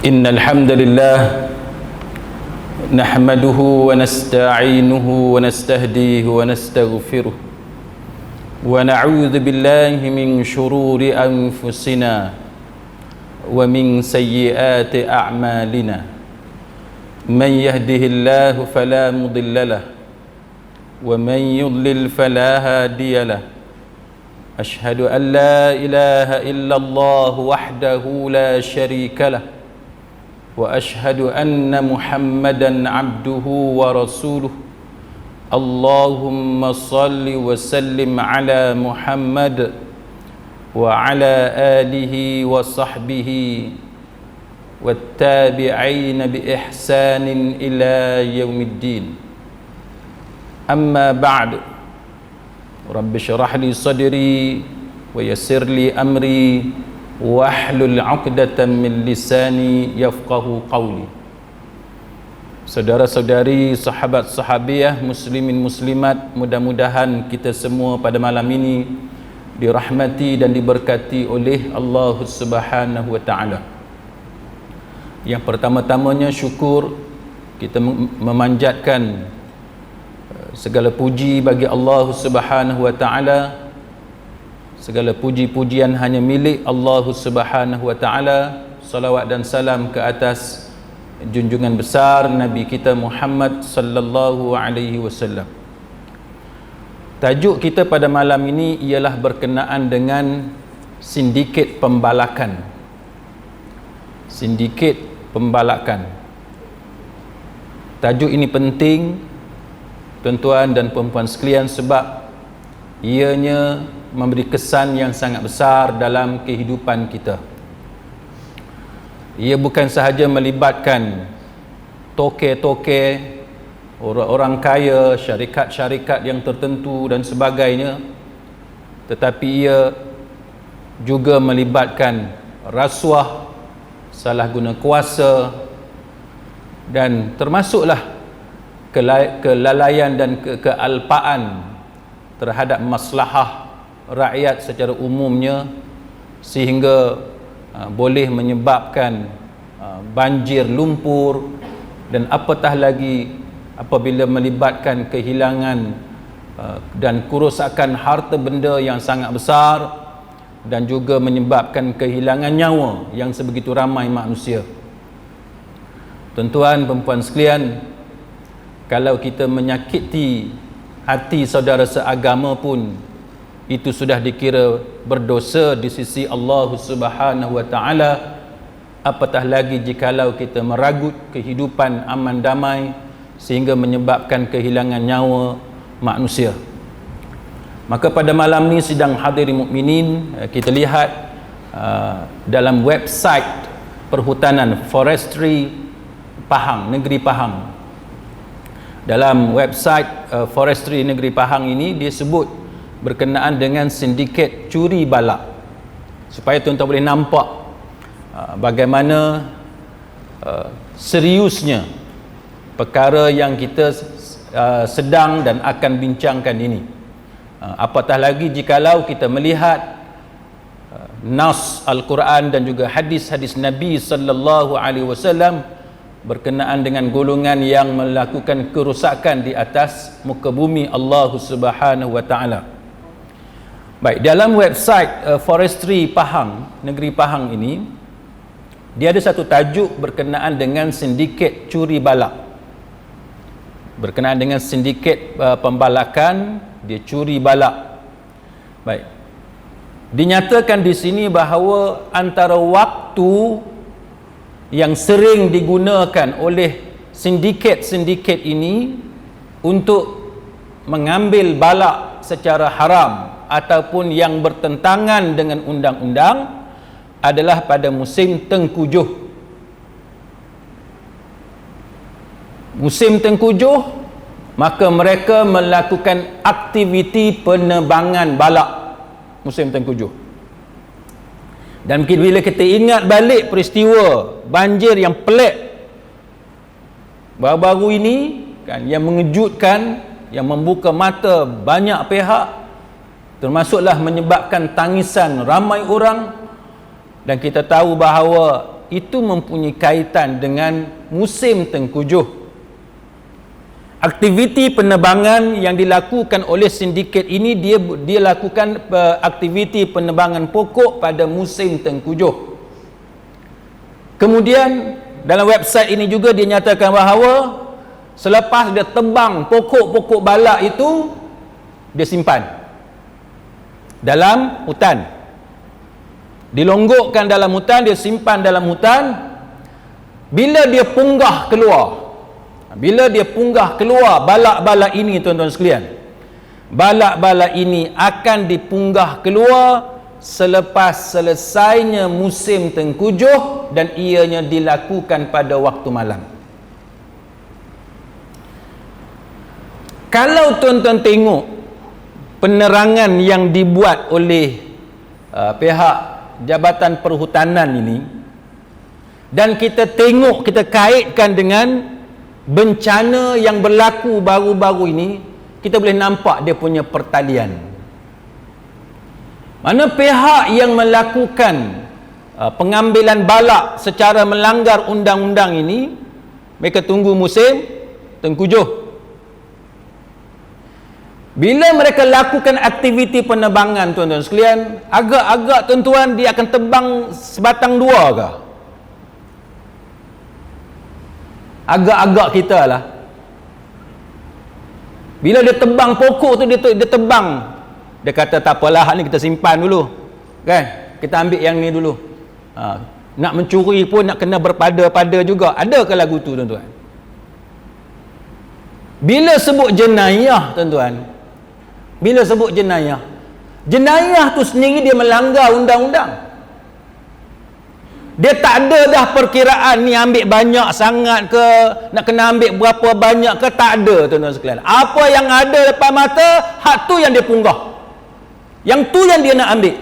إن الحمد لله نحمده ونستعينه ونستهديه ونستغفره ونعوذ بالله من شرور أنفسنا ومن سيئات أعمالنا من يهده الله فلا مضل له ومن يضلل فلا هادي له أشهد أن لا إله إلا الله وحده لا شريك له وأشهد أن محمدا عبده ورسوله اللهم صل وسلم على محمد وعلى آله وصحبه والتابعين بإحسان إلى يوم الدين أما بعد رب اشرح لي صدري ويسر لي أمري wahlul 'uqdatam min lisani yafqahu qawli. Saudara-saudari, sahabat-sahabiah, muslimin muslimat, mudah-mudahan kita semua pada malam ini dirahmati dan diberkati oleh Allah Subhanahu wa taala. Yang pertama-tamanya syukur, kita memanjatkan segala puji bagi Allah Subhanahu wa taala. Segala puji-pujian hanya milik Allah Subhanahu wa taala. Salawat dan salam ke atas junjungan besar Nabi kita Muhammad sallallahu alaihi wasallam. Tajuk kita pada malam ini ialah berkenaan dengan sindiket pembalakan. Sindiket pembalakan. Tajuk ini penting tuan-tuan dan puan-puan sekalian sebab ianya memberi kesan yang sangat besar dalam kehidupan kita. Ia bukan sahaja melibatkan toke-toke, orang-orang kaya, syarikat-syarikat yang tertentu dan sebagainya, tetapi ia juga melibatkan rasuah, salah guna kuasa, dan termasuklah kelalaian dan kealpaan terhadap maslahah rakyat secara umumnya, sehingga boleh menyebabkan banjir, lumpur, dan apatah lagi apabila melibatkan kehilangan dan kerosakan harta benda yang sangat besar, dan juga menyebabkan kehilangan nyawa yang sebegitu ramai manusia. Tuan-tuan, perempuan sekalian, kalau kita menyakiti hati saudara seagama pun, itu sudah dikira berdosa di sisi Allah Subhanahu wa taala, apatah lagi jikalau kita meragut kehidupan aman damai sehingga menyebabkan kehilangan nyawa manusia. Maka pada malam ni sidang hadirin mukminin, kita lihat dalam website Perhutanan Forestry Pahang, Negeri Pahang. Dalam website Forestry Negeri Pahang ini dia sebut berkenaan dengan sindiket curi balak, supaya tuan-tuan boleh nampak bagaimana seriusnya perkara yang kita sedang dan akan bincangkan ini. Apatah lagi jikalau kita melihat nas Al-Quran dan juga hadis-hadis Nabi sallallahu alaihi wasallam berkenaan dengan golongan yang melakukan kerosakan di atas muka bumi Allah Subhanahu wa taala. Baik, dalam website Forestry Pahang, Negeri Pahang ini, dia ada satu tajuk berkenaan dengan sindiket curi balak. Berkenaan dengan sindiket pembalakan, dia curi balak. Baik. Dinyatakan di sini bahawa antara waktu yang sering digunakan oleh sindiket-sindiket ini untuk mengambil balak secara haram ataupun yang bertentangan dengan undang-undang adalah pada musim tengkujuh. Musim tengkujuh, maka mereka melakukan aktiviti penebangan balak musim tengkujuh. Dan bila kita ingat balik peristiwa banjir yang pelik baru-baru ini kan, yang mengejutkan, yang membuka mata banyak pihak, termasuklah menyebabkan tangisan ramai orang, dan kita tahu bahawa itu mempunyai kaitan dengan musim tengkujuh. Aktiviti penerbangan yang dilakukan oleh sindiket ini, dia lakukan aktiviti penerbangan pokok pada musim tengkujuh. Kemudian dalam website ini juga dia nyatakan bahawa selepas dia tebang pokok-pokok balak itu, dia simpan dalam hutan, dilonggokkan dalam hutan, dia simpan dalam hutan. Bila dia punggah keluar balak-balak ini, tuan-tuan sekalian, balak-balak ini akan dipunggah keluar selepas selesainya musim tengkujuh dan ianya dilakukan pada waktu malam. Kalau tuan-tuan tengok penerangan yang dibuat oleh pihak Jabatan Perhutanan ini, dan kita tengok, kita kaitkan dengan bencana yang berlaku baru-baru ini, kita boleh nampak dia punya pertalian. Mana pihak yang melakukan pengambilan balak secara melanggar undang-undang ini, mereka tunggu musim tengkujuh. Bila mereka lakukan aktiviti penerbangan, tuan-tuan sekalian, agak-agak tuan-tuan dia akan tebang sebatang dua ke? Agak-agak kita lah. Bila dia tebang pokok tu, dia tebang, dia kata tak apalah, ni kita simpan dulu, kan? Kita ambil yang ni dulu. Nak mencuri pun nak kena berpada-pada juga. Adakah lagu tu, tuan-tuan? Bila sebut jenayah, tuan-tuan, bila sebut jenayah, jenayah tu sendiri dia melanggar undang-undang. Dia tak ada dah perkiraan ni ambil banyak sangat ke, nak kena ambil berapa banyak ke, tak ada, tuan-tuan sekalian. Apa yang ada depan mata, hak tu yang dia punggah, yang tu yang dia nak ambil.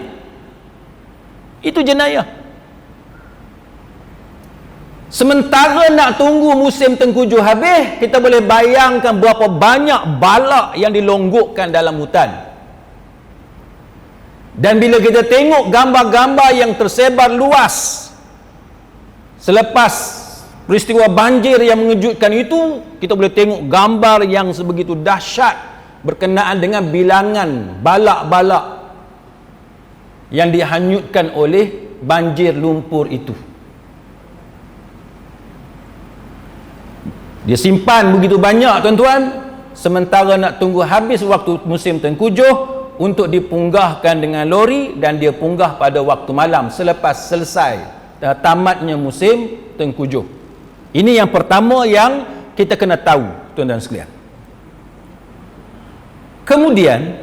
Itu jenayah. Sementara nak tunggu musim tengkujuh habis, kita boleh bayangkan berapa banyak balak yang dilonggokkan dalam hutan. Dan bila kita tengok gambar-gambar yang tersebar luas selepas peristiwa banjir yang mengejutkan itu, kita boleh tengok gambar yang sebegitu dahsyat berkenaan dengan bilangan balak-balak yang dihanyutkan oleh banjir lumpur itu. Dia simpan begitu banyak, tuan-tuan, sementara nak tunggu habis waktu musim tengkujuh untuk dipunggahkan dengan lori, dan dia punggah pada waktu malam selepas selesai tamatnya musim tengkujuh. Ini yang pertama yang kita kena tahu, tuan-tuan sekalian. Kemudian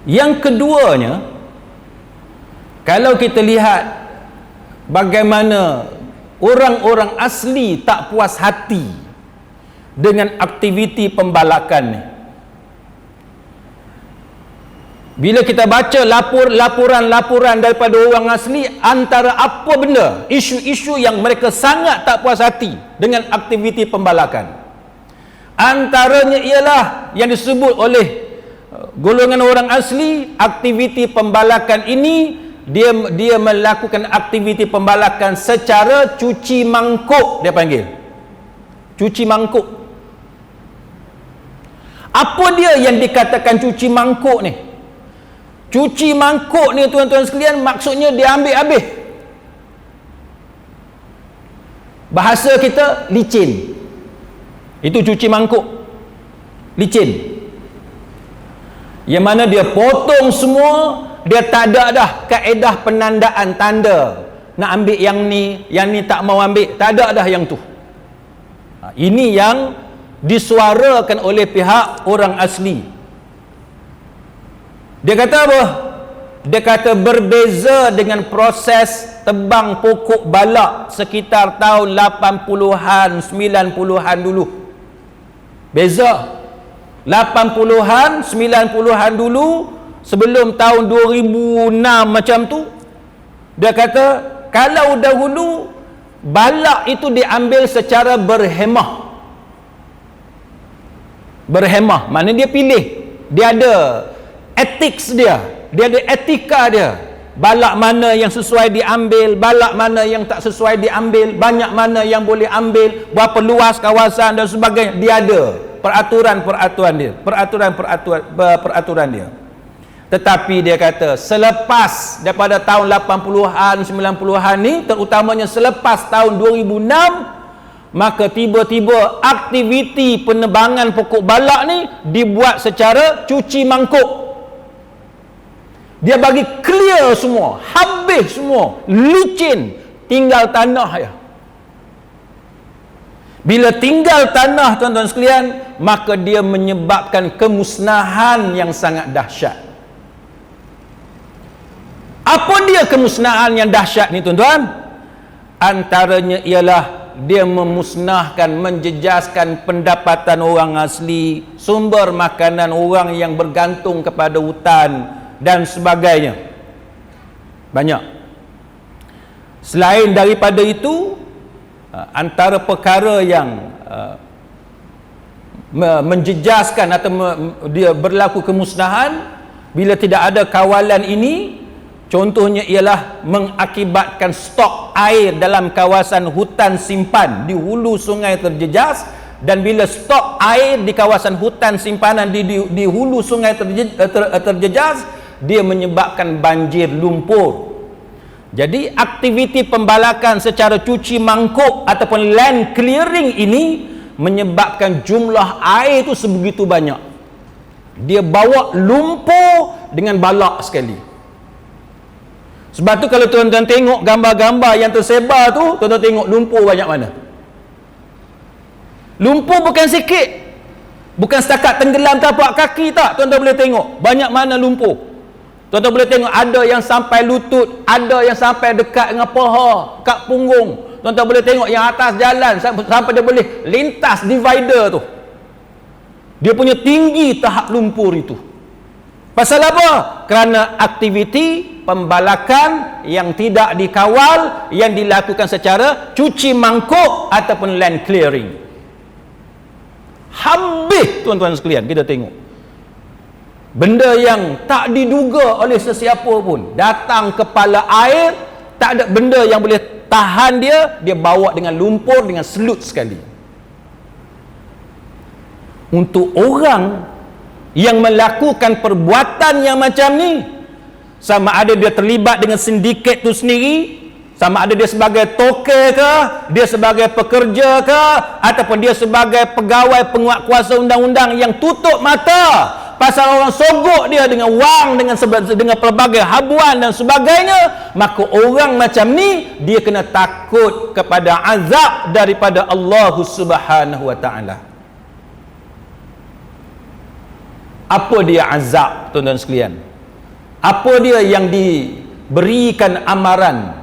yang keduanya, kalau kita lihat bagaimana orang-orang asli tak puas hati dengan aktiviti pembalakan ni. Bila kita baca laporan-laporan daripada orang asli, antara apa benda, isu-isu yang mereka sangat tak puas hati dengan aktiviti pembalakan, antaranya ialah yang disebut oleh golongan orang asli, aktiviti pembalakan ini dia melakukan aktiviti pembalakan secara cuci mangkuk, dia panggil cuci mangkuk. Apa dia yang dikatakan cuci mangkuk ni? Cuci mangkuk ni, tuan-tuan sekalian, maksudnya dia ambil habis. Bahasa kita licin. Itu cuci mangkuk, licin. Yang mana dia potong semua, dia tak ada dah kaedah penandaan tanda nak ambil yang ni tak mau ambil, tak ada dah yang tu. Ini yang disuarakan oleh pihak orang asli. Dia kata apa? Dia kata berbeza dengan proses tebang pokok balak sekitar tahun 80-an, 90-an dulu. Beza. 80-an, 90-an dulu, sebelum tahun 2006 macam tu, dia kata kalau dahulu balak itu diambil secara berhemah. Berhemah, maknanya dia pilih, dia ada ethics dia ada etika dia. balak mana yang sesuai diambil, balak mana yang tak sesuai diambil, banyak mana yang boleh ambil, berapa luas kawasan dan sebagainya. Dia ada peraturan-peraturan dia, peraturan dia. Tetapi dia kata selepas daripada tahun 80-an 90-an ni, terutamanya selepas tahun 2006, maka tiba-tiba aktiviti penebangan pokok balak ni dibuat secara cuci mangkuk. Dia bagi clear semua, habis semua, licin, tinggal tanah ya. Bila tinggal tanah, tuan-tuan sekalian, maka dia menyebabkan kemusnahan yang sangat dahsyat. Apa dia kemusnahan yang dahsyat ni, tuan-tuan? Antaranya ialah dia memusnahkan, menjejaskan pendapatan orang asli, sumber makanan orang yang bergantung kepada hutan dan sebagainya. Banyak. Selain daripada itu, antara perkara yang menjejaskan atau dia berlaku kemusnahan bila tidak ada kawalan ini, contohnya ialah mengakibatkan stok air dalam kawasan hutan simpan di hulu sungai terjejas. Dan bila stok air di kawasan hutan simpanan di hulu sungai terjejas, dia menyebabkan banjir lumpur. Jadi aktiviti pembalakan secara cuci mangkuk ataupun land clearing ini menyebabkan jumlah air itu sebegitu banyak. Dia bawa lumpur dengan balak sekali. Sebab tu kalau tuan-tuan tengok gambar-gambar yang tersebar tu, tuan-tuan tengok lumpur banyak mana. Lumpur bukan sikit, bukan setakat tenggelam tapak kaki tak. Tuan-tuan boleh tengok banyak mana lumpur. Tuan-tuan boleh tengok ada yang sampai lutut, ada yang sampai dekat dengan paha, kat punggung. Tuan-tuan boleh tengok yang atas jalan sampai dia boleh lintas divider tu. Dia punya tinggi tahap lumpur itu. Pasal apa? Kerana aktiviti pembalakan yang tidak dikawal, yang dilakukan secara cuci mangkuk ataupun land clearing. Habis tuan-tuan sekalian, kita tengok benda yang tak diduga oleh sesiapa pun, datang kepala air, tak ada benda yang boleh tahan dia, dia bawa dengan lumpur, dengan selut sekali. Untuk orang yang melakukan perbuatan yang macam ni, sama ada dia terlibat dengan sindiket tu sendiri, sama ada dia sebagai toke ke, dia sebagai pekerja ke, ataupun dia sebagai pegawai penguatkuasa undang-undang yang tutup mata pasal orang sogok dia dengan wang, dengan pelbagai habuan dan sebagainya, maka orang macam ni dia kena takut kepada azab daripada Allah Subhanahu wa taala. Apa dia azab, tuan-tuan sekalian? Apa dia yang diberikan amaran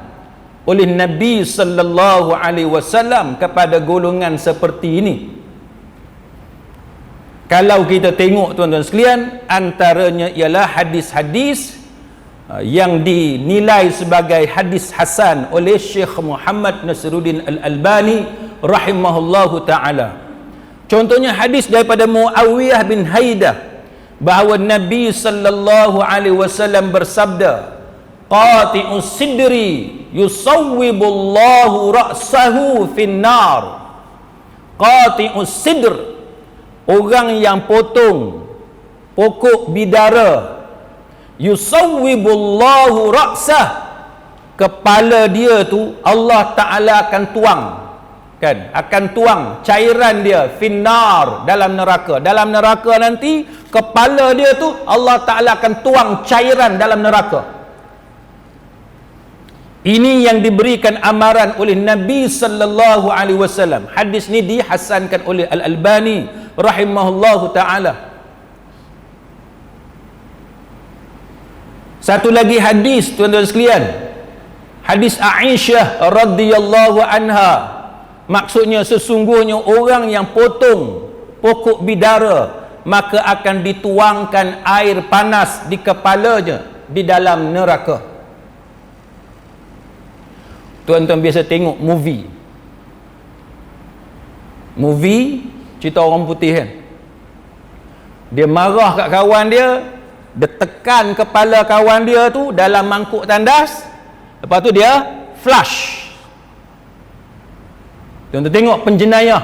oleh Nabi sallallahu alaihi wasallam kepada golongan seperti ini? Kalau kita tengok, tuan-tuan sekalian, antaranya ialah hadis-hadis yang dinilai sebagai hadis hasan oleh Syekh Muhammad Nasiruddin Al-Albani rahimahullahu ta'ala. Contohnya hadis daripada Muawiyah bin Haidah, bahawa Nabi sallallahu alaihi wasallam bersabda, qati'us sidri yusawwibullahu ra'sahu finnar. Qati'us sidr, orang yang potong pokok bidara, yusawwibullahu ra'sah, kepala dia tu Allah Ta'ala akan tuang, kan, akan tuang cairan dia finnar, dalam neraka. Dalam neraka nanti kepala dia tu Allah Ta'ala akan tuang cairan dalam neraka. Ini yang diberikan amaran oleh Nabi sallallahu alaihi wasallam. Hadis ni dihasankan oleh Al-Albani rahimahullahu taala. Satu lagi hadis, tuan-tuan sekalian, hadis Aisyah radhiyallahu anha. Maksudnya sesungguhnya orang yang potong pokok bidara, maka akan dituangkan air panas di kepalanya di dalam neraka. Tuan-tuan biasa tengok movie cerita orang putih kan, dia marah kat kawan dia, dia tekan kepala kawan dia tu dalam mangkuk tandas, lepas tu dia flush. Tuan-tuan tengok penjenayah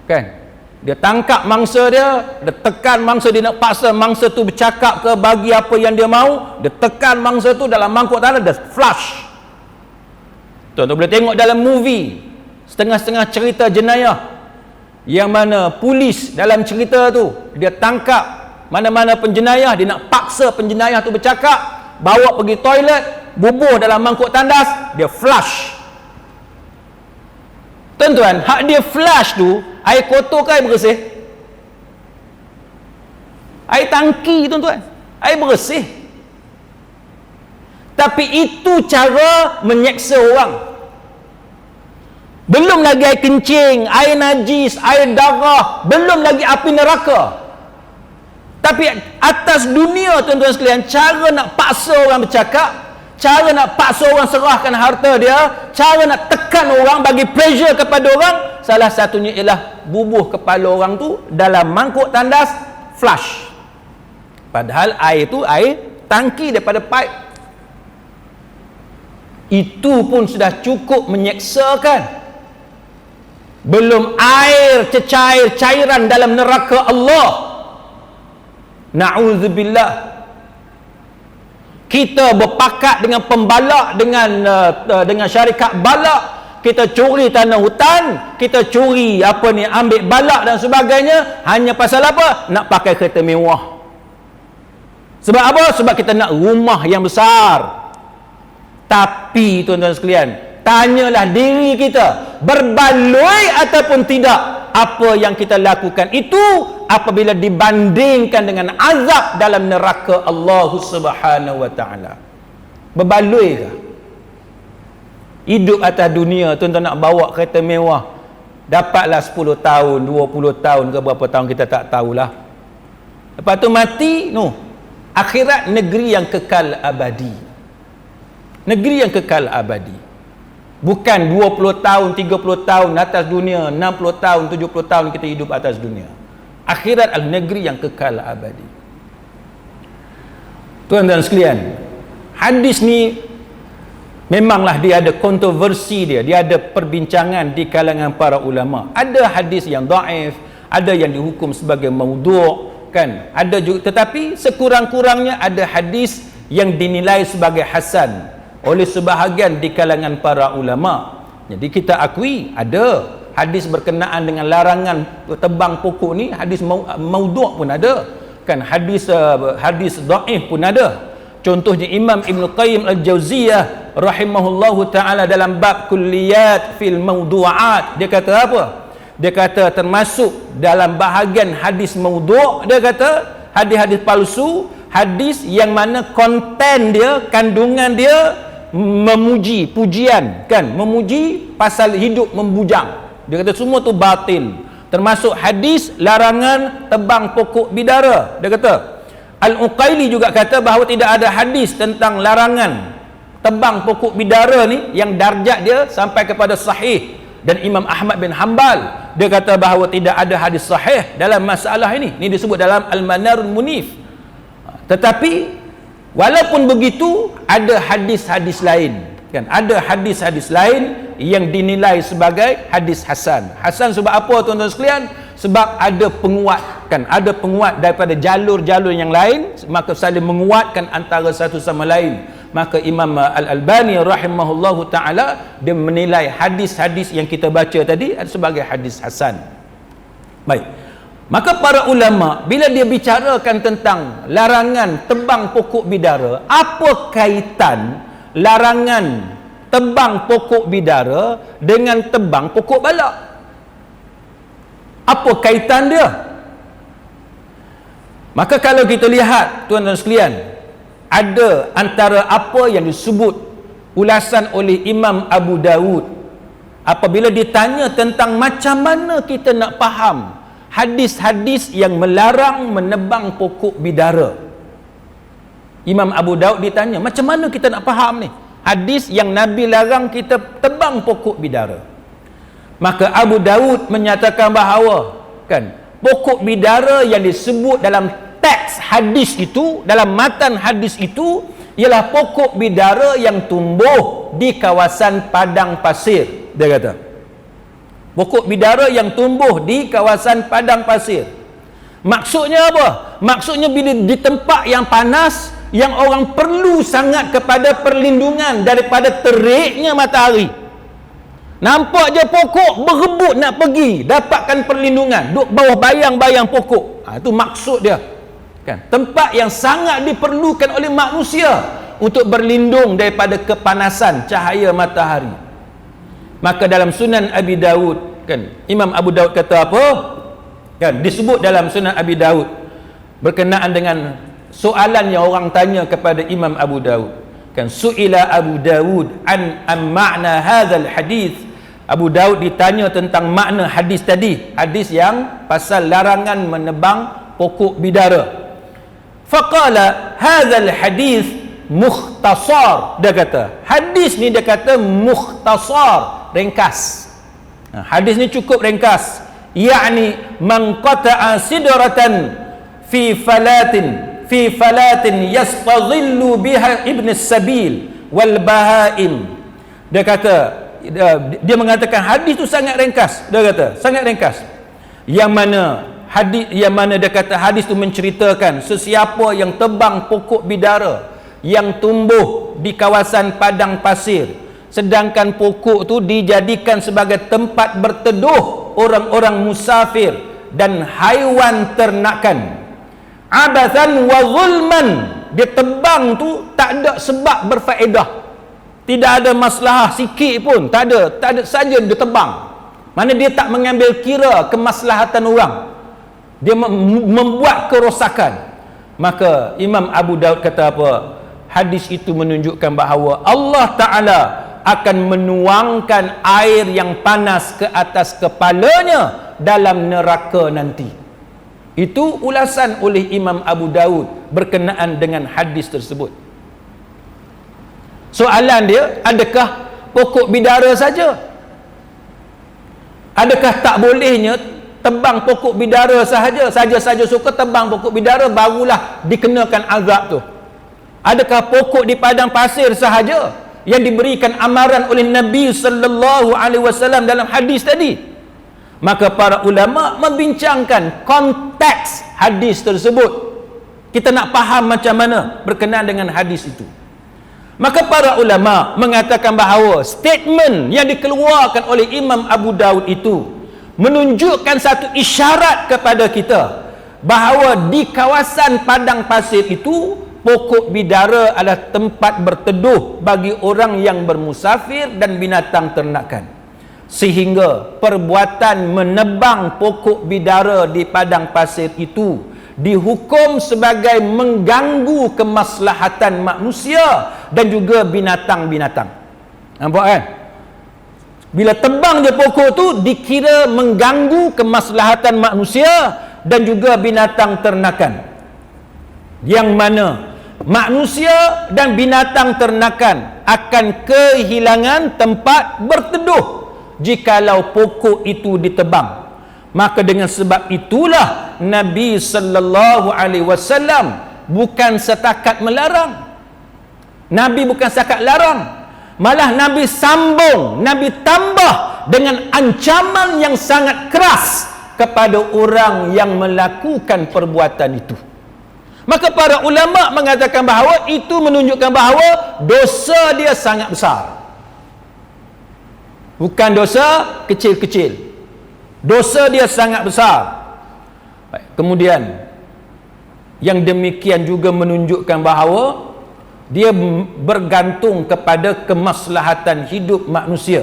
kan, dia tangkap mangsa dia tekan mangsa, dia nak paksa mangsa tu bercakap ke bagi apa yang dia mahu, dia tekan mangsa tu dalam mangkuk tandas, dia flush. Tuan-tuan boleh tengok dalam movie setengah-setengah cerita jenayah yang mana polis dalam cerita tu dia tangkap mana-mana penjenayah, dia nak paksa penjenayah tu bercakap, bawa pergi toilet, bubuh dalam mangkuk tandas, dia flush. Tuan-tuan, hak dia flush tu air kotor ke air bersih? Air tangki, tuan-tuan, air bersih. Tapi itu cara menyeksa orang. Belum lagi air kencing, air najis, air darah, belum lagi api neraka. Tapi atas dunia, tuan-tuan sekalian, cara nak paksa orang bercakap, cara nak paksa orang serahkan harta dia, cara nak tekan orang, bagi pressure kepada orang, salah satunya ialah bubuh kepala orang tu dalam mangkuk tandas, flush. Padahal air tu air tangki daripada pipe. Itu pun sudah cukup menyeksakan. Belum air cecair cairan dalam neraka Allah. Na'udzubillah. Kita berpakat dengan pembalak, dengan syarikat balak, kita curi tanah hutan, kita curi ambil balak dan sebagainya, hanya pasal apa? Nak pakai kereta mewah. Sebab apa? Sebab kita nak rumah yang besar. Tapi tuan-tuan sekalian, tanyalah diri kita, berbaloi ataupun tidak apa yang kita lakukan itu apabila dibandingkan dengan azab dalam neraka Allah Subhanahu wa taala. Berbaloi ke? Hidup atas dunia, tuan-tuan nak bawa kereta mewah, dapatlah 10 tahun, 20 tahun ke berapa tahun kita tak tahulah. Lepas tu mati, akhirat negeri yang kekal abadi. Negeri yang kekal abadi. Bukan 20 tahun, 30 tahun atas dunia, 60 tahun, 70 tahun kita hidup atas dunia. Akhirat adalah negeri yang kekal abadi. Tuan-tuan sekalian, hadis ni memanglah dia ada kontroversi dia ada perbincangan di kalangan para ulama. Ada hadis yang dhaif, ada yang dihukum sebagai maudhu', kan? Ada juga, tetapi sekurang-kurangnya ada hadis yang dinilai sebagai hasan oleh sebahagian di kalangan para ulama. Jadi kita akui ada hadis berkenaan dengan larangan tebang pokok ni, hadis maudhu' pun ada, kan? Hadis dhaif pun ada. Contohnya Imam Ibn Qayyim Al-Jauziyah rahimahullahu ta'ala dalam bab kulliyat fil mawdu'at, dia kata apa? Dia kata termasuk dalam bahagian hadis maudhu', dia kata hadis-hadis palsu, hadis yang mana konten dia, kandungan dia memuji, pujian, kan? Memuji pasal hidup membujang. Dia kata semua tu batil. Termasuk hadis larangan tebang pokok bidara. Dia kata Al-Uqaili juga kata bahawa tidak ada hadis tentang larangan tebang pokok bidara ni yang darjat dia sampai kepada sahih. Dan Imam Ahmad bin Hanbal, dia kata bahawa tidak ada hadis sahih dalam masalah ini. Ini disebut dalam Al-Manarul Munif. Tetapi walaupun begitu, ada hadis-hadis lain, kan? Ada hadis-hadis lain yang dinilai sebagai hadis hasan. Hasan sebab apa, tuan-tuan sekalian? Sebab ada penguat, kan? Ada penguat daripada jalur-jalur yang lain, maka saling menguatkan antara satu sama lain. Maka Imam Al-Albani rahimahullahu ta'ala, dia menilai hadis-hadis yang kita baca tadi sebagai hadis hasan. Baik, maka para ulama bila dia bicarakan tentang larangan tebang pokok bidara, apa kaitan larangan tebang pokok bidara dengan tebang pokok balak? Apa kaitan dia? Maka kalau kita lihat, tuan-tuan sekalian, ada antara apa yang disebut ulasan oleh Imam Abu Dawud apabila ditanya tentang macam mana kita nak faham hadis-hadis yang melarang menebang pokok bidara. Imam Abu Daud ditanya, macam mana kita nak faham ni hadis yang Nabi larang kita tebang pokok bidara? Maka Abu Daud menyatakan bahawa, kan, pokok bidara yang disebut dalam teks hadis itu, dalam matan hadis itu ialah pokok bidara yang tumbuh di kawasan padang pasir. Dia kata pokok bidara yang tumbuh di kawasan padang pasir. Maksudnya apa? Maksudnya bila di tempat yang panas, yang orang perlu sangat kepada perlindungan daripada teriknya matahari, nampak je pokok berebut nak pergi dapatkan perlindungan, duduk bawah bayang-bayang pokok. Itu maksud dia kan? Tempat yang sangat diperlukan oleh manusia untuk berlindung daripada kepanasan cahaya matahari. Maka dalam Sunan Abi Dawud kan, Imam Abu Dawud kata apa kan, disebut dalam Sunan Abi Dawud berkenaan dengan soalan yang orang tanya kepada Imam Abu Dawud kan, su'ila Abu Dawud an ma'na hadzal hadis. Abu Dawud ditanya tentang makna hadis tadi, hadis yang pasal larangan menebang pokok bidara. Faqala hadzal hadis mukhtasar. Dia kata hadis ni, dia kata mukhtasar, ringkas. Hadis ni cukup ringkas, yakni man qata'a sidratan fi falatin yastadhillu biha ibn sabil wal bahaim. Dia kata, dia mengatakan hadis tu sangat ringkas. Dia kata sangat ringkas, yang mana dia kata hadis tu menceritakan sesiapa yang tebang pokok bidara yang tumbuh di kawasan padang pasir, sedangkan pokok tu dijadikan sebagai tempat berteduh orang-orang musafir dan haiwan ternakan, abathan wa zulman, dia tebang tu tak ada sebab berfaedah, tidak ada masalah sikit pun, tak ada saja dia tebang. Mana dia tak mengambil kira kemaslahatan orang, dia membuat kerosakan. Maka Imam Abu Daud kata apa? Hadis itu menunjukkan bahawa Allah Ta'ala akan menuangkan air yang panas ke atas kepalanya dalam neraka nanti. Itu ulasan oleh Imam Abu Daud berkenaan dengan hadis tersebut. Soalan dia, adakah pokok bidara saja? Adakah tak bolehnya tebang pokok bidara sahaja? Saja-saja suka tebang pokok bidara barulah dikenakan azab tu. Adakah pokok di padang pasir sahaja yang diberikan amaran oleh Nabi sallallahu alaihi wasallam dalam hadis tadi? Maka para ulama membincangkan konteks hadis tersebut. Kita nak faham macam mana berkenaan dengan hadis itu. Maka para ulama mengatakan bahawa statement yang dikeluarkan oleh Imam Abu Daud itu menunjukkan satu isyarat kepada kita bahawa di kawasan padang pasir itu pokok bidara adalah tempat berteduh bagi orang yang bermusafir dan binatang ternakan, sehingga perbuatan menebang pokok bidara di padang pasir itu dihukum sebagai mengganggu kemaslahatan manusia dan juga binatang-binatang. Nampak kan? Bila tebang je pokok tu dikira mengganggu kemaslahatan manusia dan juga binatang ternakan, yang mana manusia dan binatang ternakan akan kehilangan tempat berteduh jikalau pokok itu ditebang. Maka dengan sebab itulah Nabi sallallahu alaihi wasallam bukan setakat melarang. Nabi bukan setakat larang, malah Nabi sambung, Nabi tambah dengan ancaman yang sangat keras kepada orang yang melakukan perbuatan itu. Maka para ulama mengatakan bahawa itu menunjukkan bahawa dosa dia sangat besar, bukan dosa kecil-kecil. Dosa dia sangat besar. Kemudian yang demikian juga menunjukkan bahawa dia bergantung kepada kemaslahatan hidup manusia.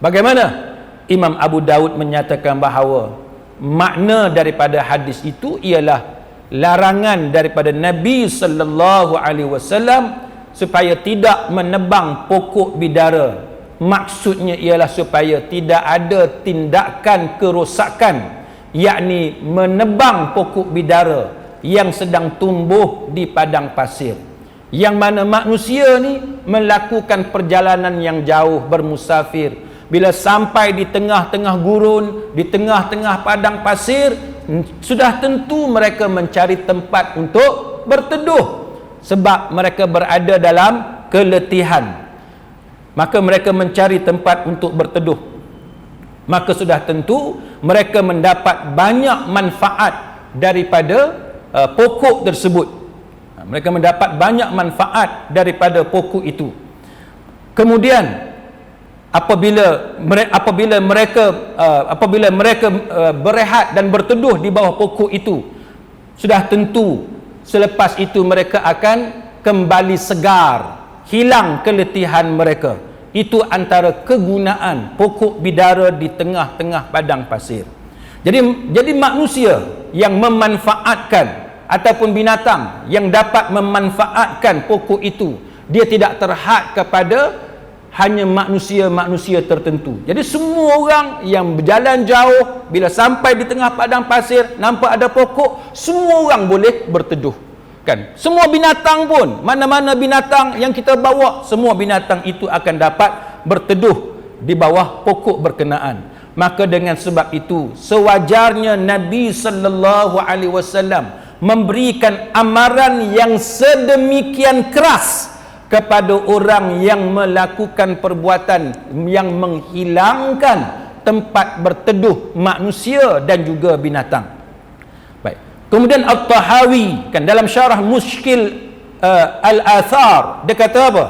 Bagaimana? Imam Abu Daud menyatakan bahawa makna daripada hadis itu ialah larangan daripada Nabi sallallahu alaihi wasallam supaya tidak menebang pokok bidara. Maksudnya ialah supaya tidak ada tindakan kerosakan, yakni menebang pokok bidara yang sedang tumbuh di padang pasir, yang mana manusia ni melakukan perjalanan yang jauh bermusafir. Bila sampai di tengah-tengah gurun, di tengah-tengah padang pasir, sudah tentu mereka mencari tempat untuk berteduh sebab mereka berada dalam keletihan. Maka mereka mencari tempat untuk berteduh. Maka sudah tentu mereka mendapat banyak manfaat daripada pokok tersebut. Mereka mendapat banyak manfaat daripada pokok itu. Kemudian apabila mereka berehat dan berteduh di bawah pokok itu, sudah tentu selepas itu mereka akan kembali segar, hilang keletihan mereka. Itu antara kegunaan pokok bidara di tengah-tengah padang pasir. Jadi manusia yang memanfaatkan ataupun binatang yang dapat memanfaatkan pokok itu, dia tidak terhad kepada hanya manusia-manusia tertentu. Jadi semua orang yang berjalan jauh, bila sampai di tengah padang pasir nampak ada pokok, semua orang boleh berteduh. Kan? Semua binatang pun, mana-mana binatang yang kita bawa, semua binatang itu akan dapat berteduh di bawah pokok berkenaan. Maka dengan sebab itu sewajarnya Nabi sallallahu alaihi wasallam memberikan amaran yang sedemikian keras kepada orang yang melakukan perbuatan yang menghilangkan tempat berteduh manusia dan juga binatang. Baik. Kemudian At-Tahawi kan dalam syarah Mushkil Al-Athar, dia kata apa?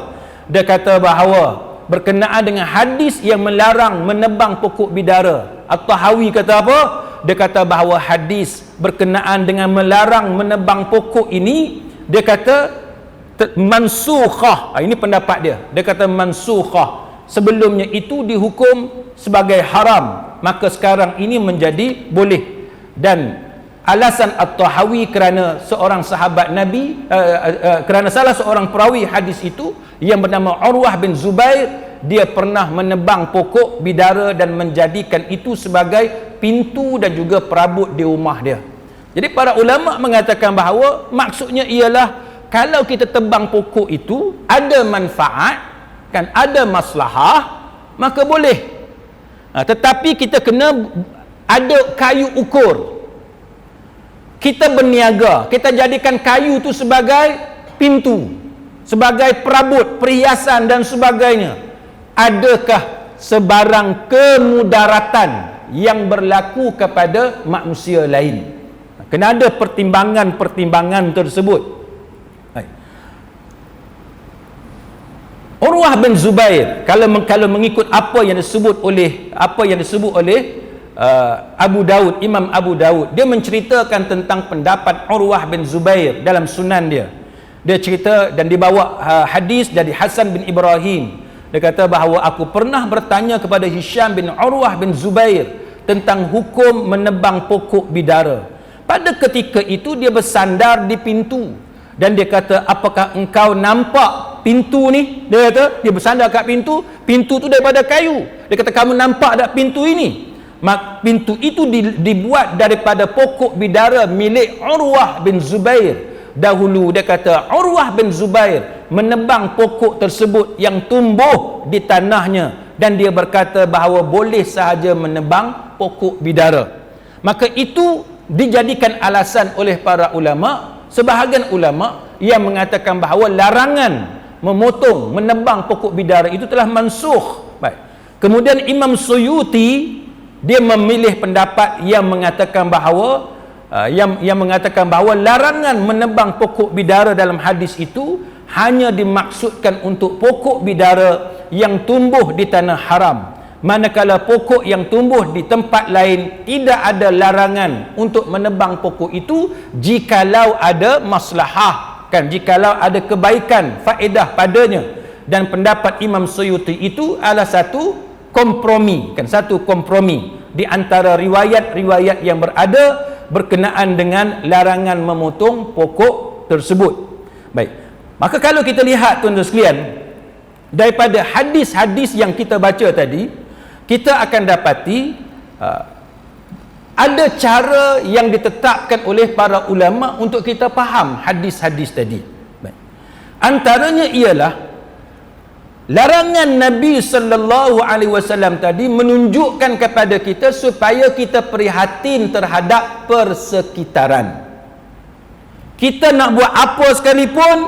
Dia kata bahawa berkenaan dengan hadis yang melarang menebang pokok bidara, At-Tahawi kata apa? Dia kata bahawa hadis berkenaan dengan melarang menebang pokok ini, dia kata mansukhah. Ini pendapat dia. Dia kata mansukhah. Sebelumnya itu dihukum sebagai haram, maka sekarang ini menjadi boleh. Dan alasan At-Tahawi kerana seorang sahabat Nabi, kerana salah seorang perawi hadis itu yang bernama Urwah bin Zubair, dia pernah menebang pokok bidara dan menjadikan itu sebagai pintu dan juga perabot di rumah dia. Jadi para ulama mengatakan bahawa maksudnya ialah kalau kita tebang pokok itu ada manfaat, kan, ada maslahah, maka boleh. Tetapi kita kena ada kayu ukur. Kita berniaga, kita jadikan kayu itu sebagai pintu, sebagai perabot, perhiasan dan sebagainya. Adakah sebarang kemudaratan yang berlaku kepada manusia lain? Kena ada pertimbangan-pertimbangan tersebut. Urwah bin Zubair, kalau mengikut apa yang disebut oleh Abu Daud, Imam Abu Daud, dia menceritakan tentang pendapat Urwah bin Zubair dalam sunan dia. Dia cerita dan dibawa hadis dari Hasan bin Ibrahim. Dia kata bahawa aku pernah bertanya kepada Hisham bin Urwah bin Zubair tentang hukum menebang pokok bidara. Pada ketika itu dia bersandar di pintu dan dia kata, apakah engkau nampak pintu ni? Dia kata, dia bersandar kat pintu, pintu tu daripada kayu. Dia kata, kamu nampak tak pintu ini? Pintu itu dibuat daripada pokok bidara milik Urwah bin Zubair. Dahulu dia kata Urwah bin Zubair menebang pokok tersebut yang tumbuh di tanahnya, dan dia berkata bahawa boleh sahaja menebang pokok bidara. Maka itu dijadikan alasan oleh para ulama, sebahagian ulama yang mengatakan bahawa larangan memotong, menebang pokok bidara itu telah mansukh. Baik. Kemudian Imam Suyuti dia memilih pendapat yang mengatakan bahawa larangan menebang pokok bidara dalam hadis itu hanya dimaksudkan untuk pokok bidara yang tumbuh di tanah haram, manakala pokok yang tumbuh di tempat lain tidak ada larangan untuk menebang pokok itu jikalau ada maslahah, kan, jikalau ada kebaikan, faedah padanya. Dan pendapat Imam Suyuti itu adalah satu kompromi, kan, satu kompromi di antara riwayat-riwayat yang berada berkenaan dengan larangan memotong pokok tersebut. Baik. Maka kalau kita lihat tuan-tuan sekalian, daripada hadis-hadis yang kita baca tadi, kita akan dapati ada cara yang ditetapkan oleh para ulama untuk kita faham hadis-hadis tadi. Baik. Antaranya ialah larangan Nabi sallallahu alaihi wasallam tadi menunjukkan kepada kita supaya kita prihatin terhadap persekitaran. Kita nak buat apa sekalipun,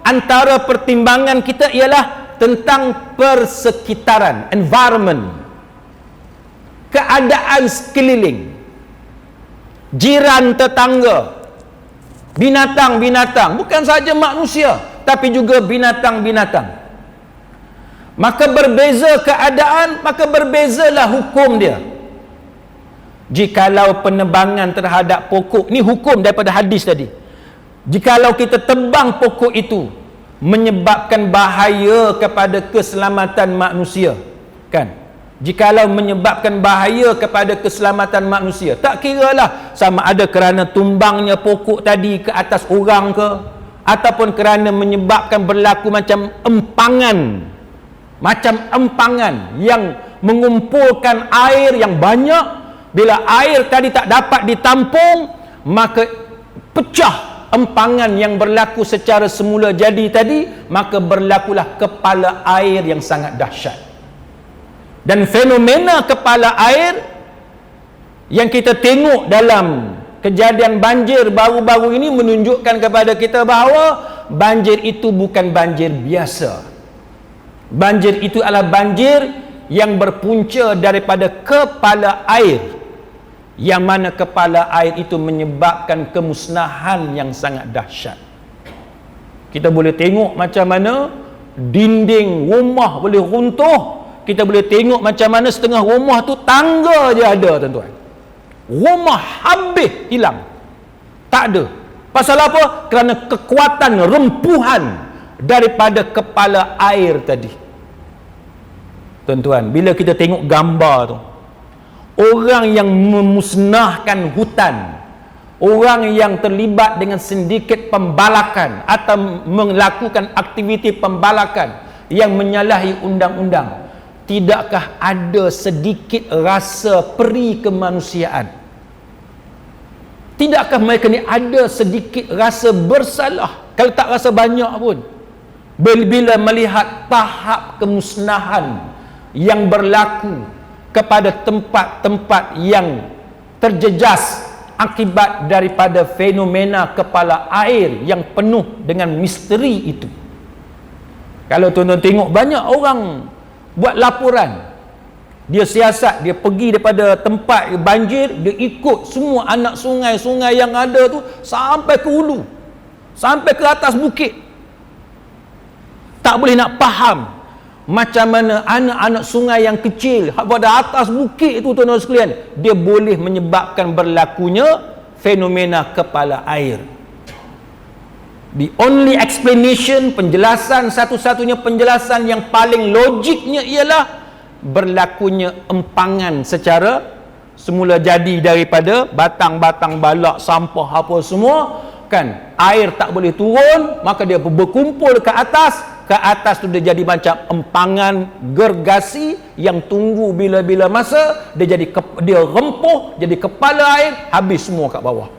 antara pertimbangan kita ialah tentang persekitaran, environment, keadaan sekeliling, jiran tetangga, binatang-binatang, bukan saja manusia tapi juga binatang-binatang. Maka berbeza keadaan, maka berbezalah hukum dia. Jikalau penebangan terhadap pokok, ni hukum daripada hadis tadi, jikalau kita tebang pokok itu menyebabkan bahaya kepada keselamatan manusia, kan, jikalau menyebabkan bahaya kepada keselamatan manusia, tak kiralah sama ada kerana tumbangnya pokok tadi ke atas orang ke, ataupun kerana menyebabkan berlaku macam empangan yang mengumpulkan air yang banyak. Bila air tadi tak dapat ditampung, maka pecah empangan yang berlaku secara semula jadi tadi, maka berlakulah kepala air yang sangat dahsyat. Dan fenomena kepala air yang kita tengok dalam kejadian banjir baru-baru ini menunjukkan kepada kita bahawa banjir itu bukan banjir biasa. Banjir itu adalah banjir yang berpunca daripada kepala air, yang mana kepala air itu menyebabkan kemusnahan yang sangat dahsyat. Kita boleh tengok macam mana dinding rumah boleh runtuh. Kita boleh tengok macam mana setengah rumah tu tangga je ada, tuan-tuan. Rumah habis hilang, tak ada. Pasal apa? Kerana kekuatan rempuhan daripada kepala air tadi. Tuan-tuan, bila kita tengok gambar tu, orang yang memusnahkan hutan, orang yang terlibat dengan sindiket pembalakan atau melakukan aktiviti pembalakan yang menyalahi undang-undang, tidakkah ada sedikit rasa peri kemanusiaan? Tidakkah mereka ni ada sedikit rasa bersalah? Kalau tak rasa banyak pun, bila melihat tahap kemusnahan yang berlaku kepada tempat-tempat yang terjejas akibat daripada fenomena kepala air yang penuh dengan misteri itu. Kalau tuan-tuan tengok, banyak orang buat laporan, dia siasat, dia pergi daripada tempat banjir, dia ikut semua anak sungai-sungai yang ada tu sampai ke hulu, sampai ke atas bukit. Tak boleh nak faham macam mana anak-anak sungai yang kecil pada atas bukit itu, tuan-tuan sekalian, dia boleh menyebabkan berlakunya fenomena kepala air. The only explanation, penjelasan, satu-satunya penjelasan yang paling logiknya ialah berlakunya empangan secara semula jadi daripada batang-batang balak, sampah apa semua, kan, air tak boleh turun, maka dia berkumpul ke atas tu dia jadi macam empangan gergasi yang tunggu bila-bila masa dia rempuh jadi kepala air, habis semua kat bawah.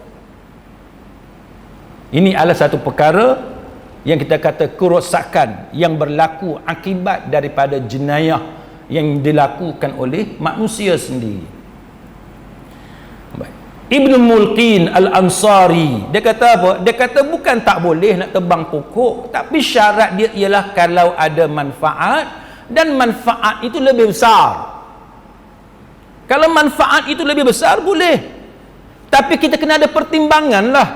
Ini adalah satu perkara yang kita kata kerosakan yang berlaku akibat daripada jenayah yang dilakukan oleh manusia sendiri. Ibn Mulqin Al-Ansari, dia kata apa? Dia kata bukan tak boleh nak tebang pokok, tapi syarat dia ialah kalau ada manfaat, dan manfaat itu lebih besar. Kalau manfaat itu lebih besar boleh, tapi kita kena ada pertimbangan lah.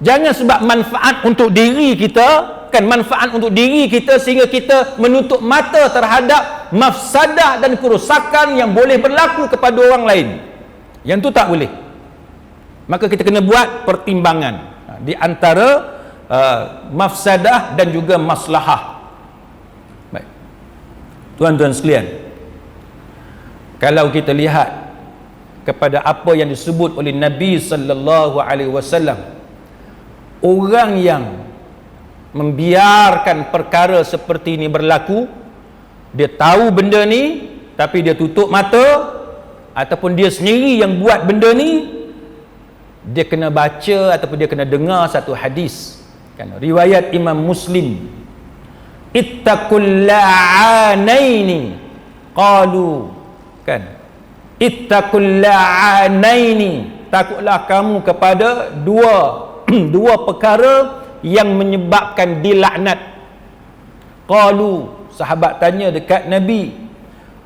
Jangan sebab manfaat untuk diri kita, kan, manfaat untuk diri kita sehingga kita menutup mata terhadap mafsadah dan kerosakan yang boleh berlaku kepada orang lain. Yang tu tak boleh. Maka kita kena buat pertimbangan di antara mafsadah dan juga maslahah. Baik, tuan-tuan sekalian, kalau kita lihat kepada apa yang disebut oleh Nabi sallallahu alaihi wasallam, orang yang membiarkan perkara seperti ini berlaku, dia tahu benda ni tapi dia tutup mata, ataupun dia sendiri yang buat benda ni, dia kena baca ataupun dia kena dengar satu hadis, kan, riwayat Imam Muslim ittaqul la'anaini, qalu, kan, ittaqul la'anaini, takutlah kamu kepada dua perkara yang menyebabkan dilaknat. Qalu, sahabat tanya dekat Nabi,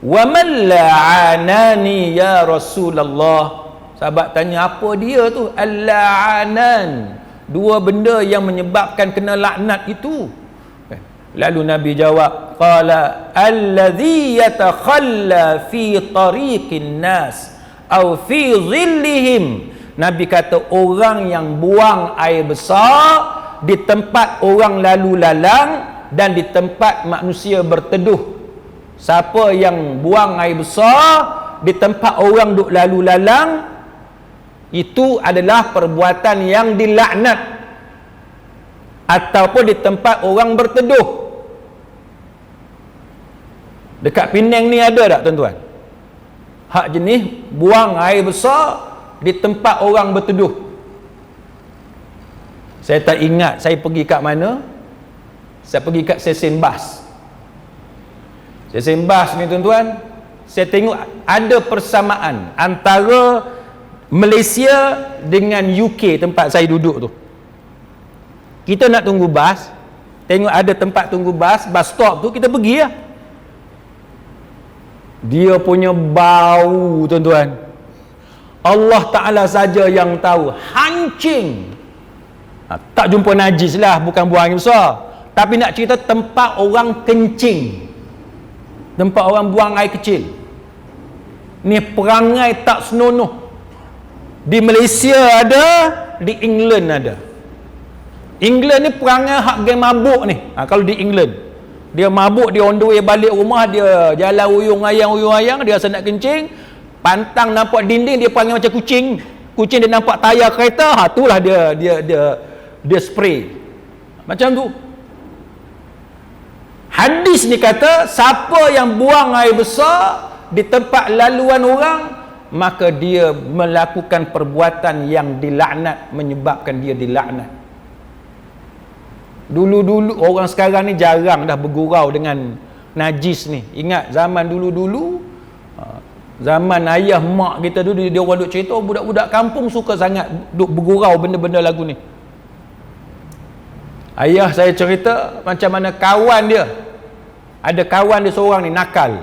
wa man la'anani ya Rasulullah. Sahabat tanya, apa dia tu al-la'anan, dua benda yang menyebabkan kena laknat itu? Lalu Nabi jawab, qala alladhi yatakhalla fi tariqin nas au fi zillihim. Nabi kata, orang yang buang air besar di tempat orang lalu lalang dan di tempat manusia berteduh. Siapa yang buang air besar di tempat orang duk lalu lalang, itu adalah perbuatan yang dilaknat. Ataupun di tempat orang berteduh. Dekat Penang ni ada tak tuan-tuan? Hak jenis buang air besar di tempat orang berteduh. Saya tak ingat saya pergi kat mana. Saya pergi kat stesen bas. Stesen bas ni tuan-tuan, saya tengok ada persamaan antara Malaysia dengan UK tempat saya duduk tu. Kita nak tunggu bas, tengok ada tempat tunggu bas, bus stop tu, kita pergi lah. Dia punya bau tuan-tuan, Allah Ta'ala saja yang tahu. Hancing. Tak jumpa najis lah, bukan buang air besar, tapi nak cerita tempat orang kencing, tempat orang buang air kecil. Ni perangai tak senonoh. Di Malaysia ada, di England ada. England ni perangai hak geng mabuk ni. Kalau di England, dia mabuk, dia on the way balik rumah, dia jalan uyung-ayang, dia rasa nak kencing, pantang nampak dinding, dia perangai macam kucing. Kucing dia nampak tayar kereta, itulah dia spray. Macam tu. Hadis ni kata, siapa yang buang air besar di tempat laluan orang, maka dia melakukan perbuatan yang dilaknat, menyebabkan dia dilaknat. Dulu-dulu, orang sekarang ni jarang dah bergurau dengan najis ni. Ingat zaman dulu-dulu, zaman ayah mak kita dulu, dia orang duk cerita, budak-budak kampung suka sangat duk bergurau benda-benda lagu ni. Ayah saya cerita macam mana kawan dia, ada kawan dia seorang ni nakal.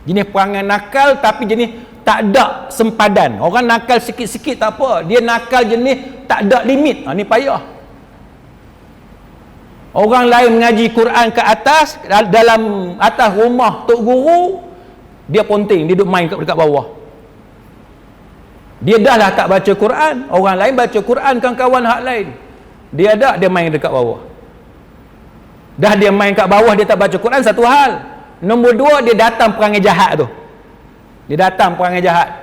Jenis perangai nakal, tapi jenis tak ada sempadan. Orang nakal sikit-sikit tak apa, dia nakal jenis tak ada limit. Ni payah. Orang lain mengaji Quran ke atas, dalam atas rumah tok guru, dia ponting, dia duduk main dekat bawah. Dia dah lah tak baca Quran, orang lain baca Quran, kawan-kawan hak lain, dia main dekat bawah. Dah dia main kat bawah, dia tak baca Quran, satu hal. Nombor dua, dia datang perangai jahat tu. Dia datang perangai jahat.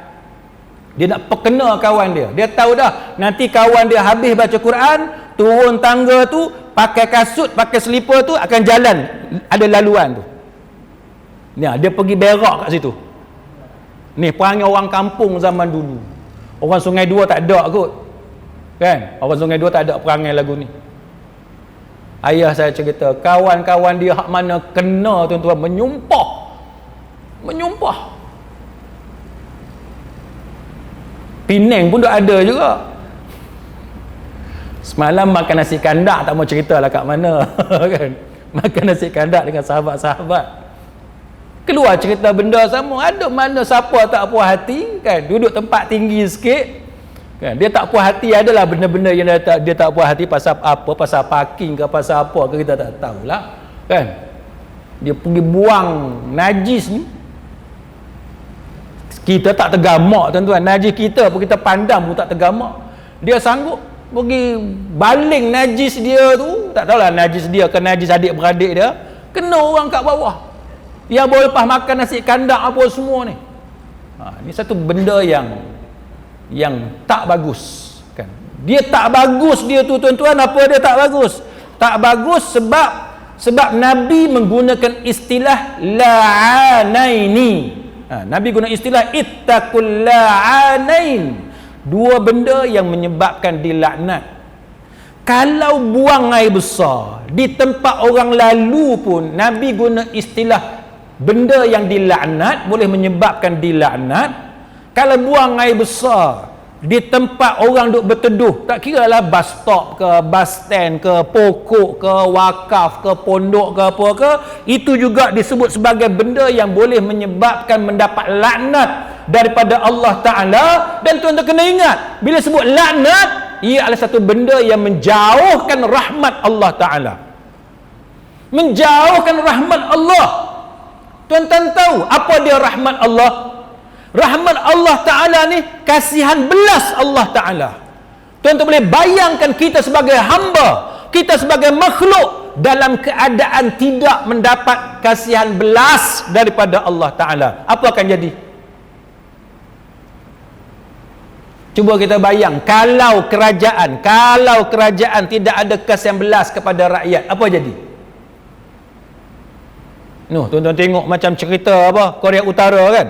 Dia nak perkena kawan dia. Dia tahu dah, nanti kawan dia habis baca Quran, turun tangga tu, pakai kasut, pakai selipar tu, akan jalan, ada laluan tu. Ni, dia pergi berak kat situ. Ni perangai orang kampung zaman dulu. Orang Sungai Dua tak ada kot, kan? Orang Sungai Dua tak ada perangai lagu ni. Ayah saya cerita, kawan-kawan dia hak mana kena tuan-tuan, menyumpah. Penang pun dah ada juga. Semalam makan nasi kandak, tak mau cerita lah kat mana kan, makan nasi kandak dengan sahabat-sahabat, keluar cerita benda sama. Ada mana siapa tak puas hati kan, duduk tempat tinggi sikit kan, dia tak puas hati. Adalah benda-benda yang dia tak puas hati, pasal apa, pasal parking ke, pasal apa ke, kita tak tahulah kan. Dia pergi buang najis ni, kita tak tergamak tuan-tuan. Najis kita pun kita pandang pun tak tergamak. Dia sanggup pergi baling najis dia tu, tak tahulah najis dia ke najis adik-beradik dia, kena orang kat bawah yang baru lepas makan nasi kandak apa semua ni. Ni satu benda yang tak bagus kan. Dia tak bagus dia tu tuan-tuan. Apa dia tak bagus? Tak bagus sebab Nabi menggunakan istilah la'anaini. Nabi guna istilah ittaqul la'anain, dua benda yang menyebabkan dilaknat. Kalau buang air besar di tempat orang lalu pun, Nabi guna istilah benda yang dilaknat, boleh menyebabkan dilaknat. Kalau buang air besar di tempat orang duk berteduh, tak kira lah bus stop ke, bus stand ke, pokok ke, wakaf ke, pondok ke, apa ke, itu juga disebut sebagai benda yang boleh menyebabkan mendapat laknat daripada Allah Ta'ala. Dan tuan-tuan kena ingat, bila sebut laknat, ia adalah satu benda yang menjauhkan rahmat Allah Ta'ala, menjauhkan rahmat Allah. Tuan-tuan tahu apa dia rahmat Allah? Rahmat Allah Ta'ala ni kasihan belas Allah Ta'ala. Tuan-tuan boleh bayangkan kita sebagai hamba, kita sebagai makhluk dalam keadaan tidak mendapat kasihan belas daripada Allah Ta'ala, apa akan jadi? Cuba kita bayang, kalau kerajaan tidak ada kasihan belas kepada rakyat, apa jadi? Tuan-tuan tengok macam cerita apa Korea Utara kan,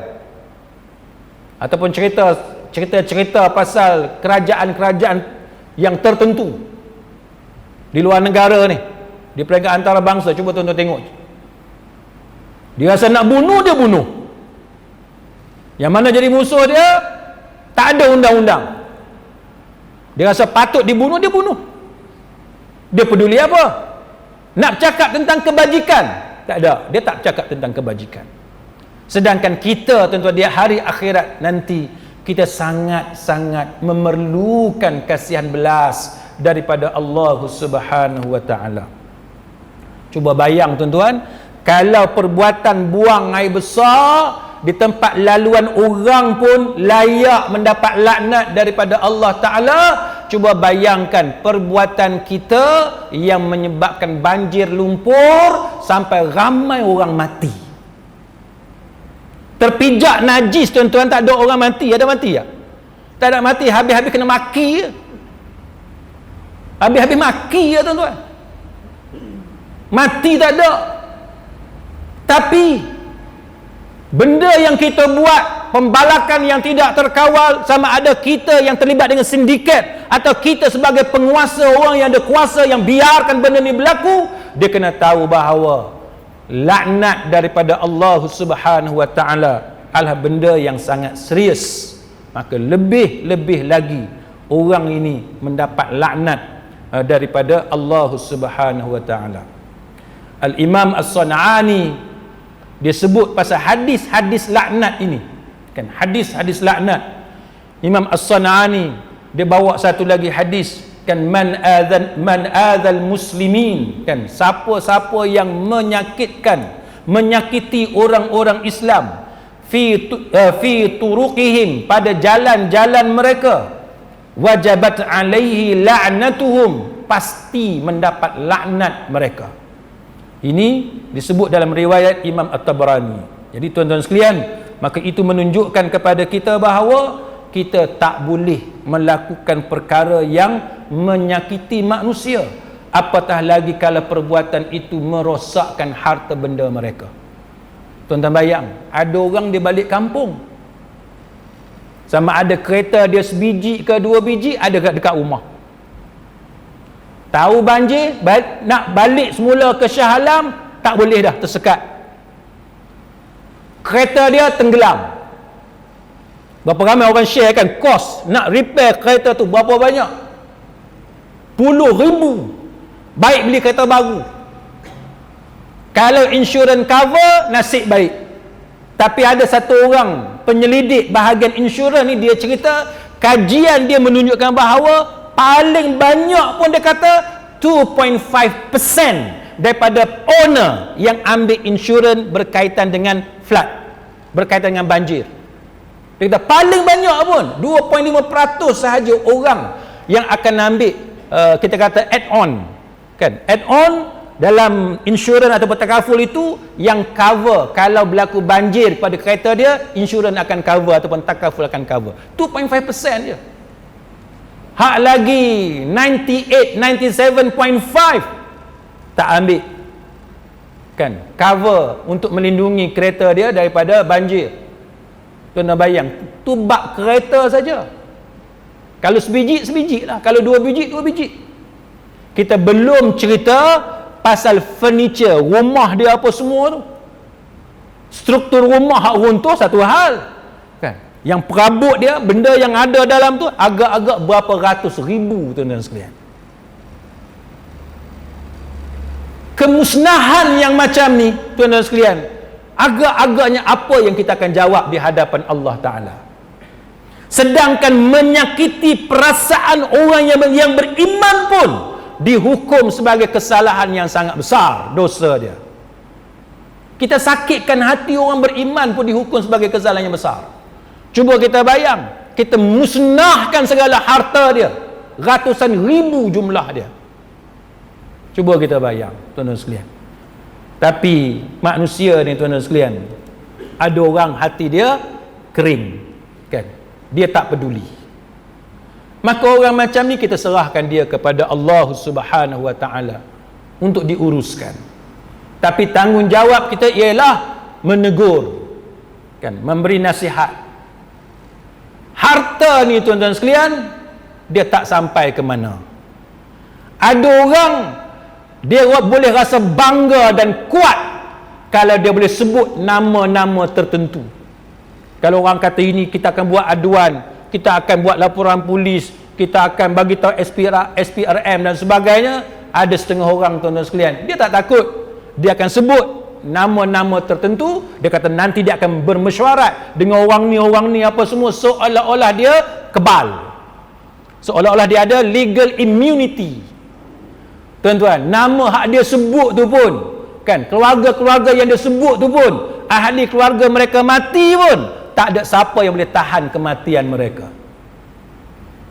ataupun cerita pasal kerajaan-kerajaan yang tertentu di luar negara ni, di peringkat antarabangsa. Cuba tuan-tuan tengok, dia rasa nak bunuh, dia bunuh. Yang mana jadi musuh dia, tak ada undang-undang. Dia rasa patut dibunuh, dia bunuh. Dia peduli apa? Nak bercakap tentang kebajikan? Tak ada. Dia tak bercakap tentang kebajikan. Sedangkan kita, tuan-tuan, di hari akhirat nanti, kita sangat-sangat memerlukan kasihan belas daripada Allah Subhanahu wa Ta'ala. Cuba bayang, tuan-tuan, kalau perbuatan buang air besar di tempat laluan orang pun layak mendapat laknat daripada Allah Ta'ala, cuba bayangkan perbuatan kita yang menyebabkan banjir lumpur sampai ramai orang mati. Terpijak najis, tuan-tuan, tak ada orang mati. Ada mati tak? Tak ada mati, habis-habis kena maki. Habis-habis maki ya, tuan-tuan. Mati tak ada. Tapi benda yang kita buat, pembalakan yang tidak terkawal, sama ada kita yang terlibat dengan sindiket atau kita sebagai penguasa, orang yang ada kuasa yang biarkan benda ni berlaku, dia kena tahu bahawa laknat daripada Allah Subhanahu wa Ta'ala adalah benda yang sangat serius. Maka lebih-lebih lagi orang ini mendapat laknat daripada Allah Subhanahu wa Ta'ala. Al-Imam As-San'ani dia sebut pasal hadis-hadis laknat ini kan, hadis-hadis laknat. Imam As-San'ani dia bawa satu lagi hadis kan, man adzal muslimin kan, siapa-siapa yang menyakiti orang-orang Islam fi turuqihim, pada jalan-jalan mereka, wajabat alaihi la'natuhum, pasti mendapat laknat mereka. Ini disebut dalam riwayat Imam At-Tabarani. Jadi tuan-tuan sekalian, maka itu menunjukkan kepada kita bahawa kita tak boleh melakukan perkara yang menyakiti manusia, apatah lagi kalau perbuatan itu merosakkan harta benda mereka. Tuan-tuan bayang, ada orang di balik kampung, sama ada kereta dia sebiji ke dua biji ada dekat rumah. Tahu banjir, nak balik semula ke Shah Alam, tak boleh dah, tersekat. Kereta dia tenggelam. Berapa ramai orang share kan, kos nak repair kereta tu berapa banyak? Puluh ribu. Baik beli kereta baru. Kalau insurans cover, nasib baik. Tapi ada satu orang penyelidik bahagian insurans ni, dia cerita kajian dia menunjukkan bahawa paling banyak pun dia kata 2.5% daripada owner yang ambil insurans berkaitan dengan flood, berkaitan dengan banjir. Dia kata paling banyak pun 2.5% sahaja orang yang akan ambil kita kata add-on kan, add-on dalam insurans atau takaful itu yang cover kalau berlaku banjir pada kereta dia, insurans akan cover ataupun takaful akan cover 2.5% je. Hak lagi 97.5 tak ambil kan, cover untuk melindungi kereta dia daripada banjir. Tuan-tuan bayang, tu bab kereta saja. Kalau sebiji lah, kalau dua biji. Kita belum cerita pasal furniture, rumah dia apa semua tu. Struktur rumah hak runtuh satu hal. Kan? Yang perabot dia, benda yang ada dalam tu agak-agak berapa ratus ribu, tuan-tuan sekalian. Kemusnahan yang macam ni, tuan-tuan sekalian, agak-agaknya apa yang kita akan jawab di hadapan Allah Ta'ala? Sedangkan menyakiti perasaan orang yang beriman pun dihukum sebagai kesalahan yang sangat besar, dosa dia. Kita sakitkan hati orang beriman pun dihukum sebagai kesalahan yang besar. Cuba kita bayang, kita musnahkan segala harta dia, ratusan ribu jumlah dia. Cuba kita bayang, tuan-tuan sekalian. Tapi manusia ni, tuan-tuan sekalian, ada orang hati dia kering, kan? Dia tak peduli. Maka orang macam ni kita serahkan dia kepada Allah Subhanahu Wa Taala untuk diuruskan. Tapi tanggungjawab kita ialah menegur, kan, memberi nasihat. Harta ni, tuan-tuan sekalian, dia tak sampai ke mana. Ada orang dia boleh rasa bangga dan kuat kalau dia boleh sebut nama-nama tertentu. Kalau orang kata ini, kita akan buat aduan, kita akan buat laporan polis, kita akan bagi tahu SPRM dan sebagainya. Ada setengah orang, tuan-tuan sekalian, dia tak takut. Dia akan sebut nama-nama tertentu. Dia kata nanti dia akan bermesyuarat dengan orang ni apa semua, seolah-olah dia kebal, seolah-olah dia ada legal immunity. Tuan-tuan, nama hak dia sebut tu pun, kan, keluarga-keluarga yang dia sebut tu pun, ahli keluarga mereka mati pun tak ada siapa yang boleh tahan kematian mereka.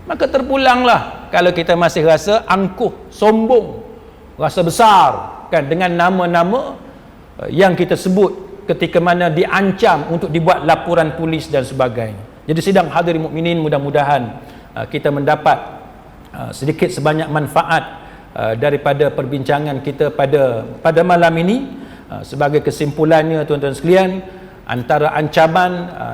Maka terpulanglah kalau kita masih rasa angkuh, sombong, rasa besar, kan, dengan nama-nama yang kita sebut ketika mana diancam untuk dibuat laporan polis dan sebagainya. Jadi sidang hadirin mukminin, mudah-mudahan kita mendapat sedikit sebanyak manfaat daripada perbincangan kita pada malam ini. Sebagai kesimpulannya, tuan-tuan sekalian, antara ancaman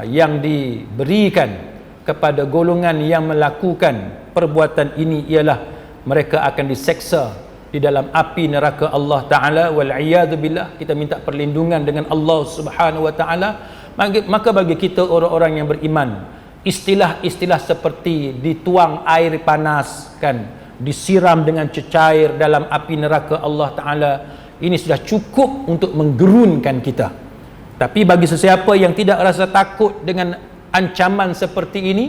yang diberikan kepada golongan yang melakukan perbuatan ini ialah mereka akan diseksa di dalam api neraka Allah Ta'ala, wal'iyadu billah. Kita minta perlindungan dengan Allah Subhanahu Wa Ta'ala. Maka bagi kita orang-orang yang beriman, istilah-istilah seperti dituang air panas, kan, disiram dengan cecair dalam api neraka Allah Ta'ala, ini sudah cukup untuk menggerunkan kita. Tapi bagi sesiapa yang tidak rasa takut dengan ancaman seperti ini,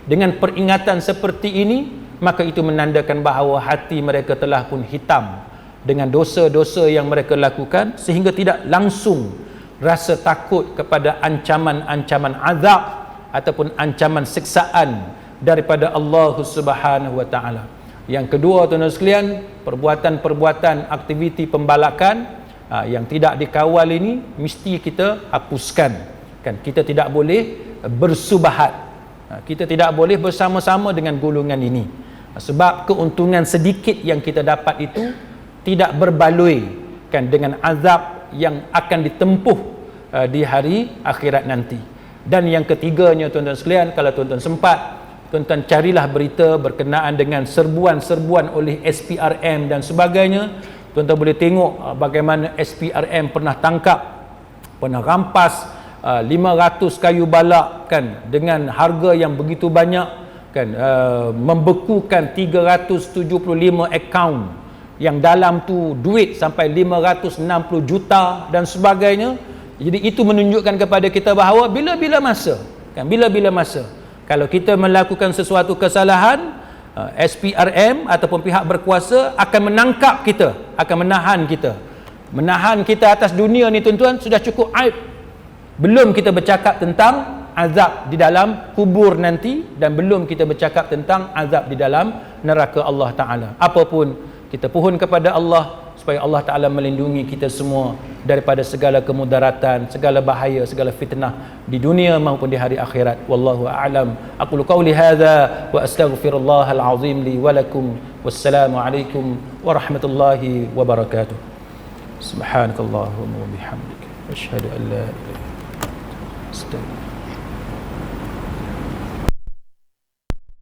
dengan peringatan seperti ini, maka itu menandakan bahawa hati mereka telah pun hitam dengan dosa-dosa yang mereka lakukan, sehingga tidak langsung rasa takut kepada ancaman-ancaman azab ataupun ancaman siksaan daripada Allah Subhanahu Wa Ta'ala. Yang kedua, tuan-tuan sekalian, perbuatan-perbuatan aktiviti pembalakan yang tidak dikawal ini mesti kita hapuskan, kan. Kita tidak boleh bersubahat, kita tidak boleh bersama-sama dengan golongan ini, sebab keuntungan sedikit yang kita dapat itu tidak berbaloi, kan, dengan azab yang akan ditempuh di hari akhirat nanti. Dan yang ketiganya, tuan-tuan sekalian, kalau tuan-tuan sempat, tuan-tuan carilah berita berkenaan dengan serbuan-serbuan oleh SPRM dan sebagainya. Tuan-tuan boleh tengok bagaimana SPRM pernah tangkap, pernah rampas 500 kayu balak, kan, dengan harga yang begitu banyak, kan, membekukan 375 akaun yang dalam tu duit sampai 560 juta dan sebagainya. Jadi itu menunjukkan kepada kita bahawa bila-bila masa, kan, bila-bila masa kalau kita melakukan sesuatu kesalahan, SPRM ataupun pihak berkuasa akan menangkap kita, akan menahan kita atas dunia ni, tuan-tuan, sudah cukup aib. Belum kita bercakap tentang azab di dalam kubur nanti, dan belum kita bercakap tentang azab di dalam neraka Allah Ta'ala. Apapun, kita pohon kepada Allah supaya Allah Ta'ala melindungi kita semua daripada segala kemudaratan, segala bahaya, segala fitnah di dunia maupun di hari akhirat. Wallahu a'lam. Aqulu qawli hadza wa astaghfirullahal azim li wa lakum. Wassalamu alaikum warahmatullahi wabarakatuh. Subhanakallahumma wa bihamdika asyhadu an la ilaha illa anta astaghfiruka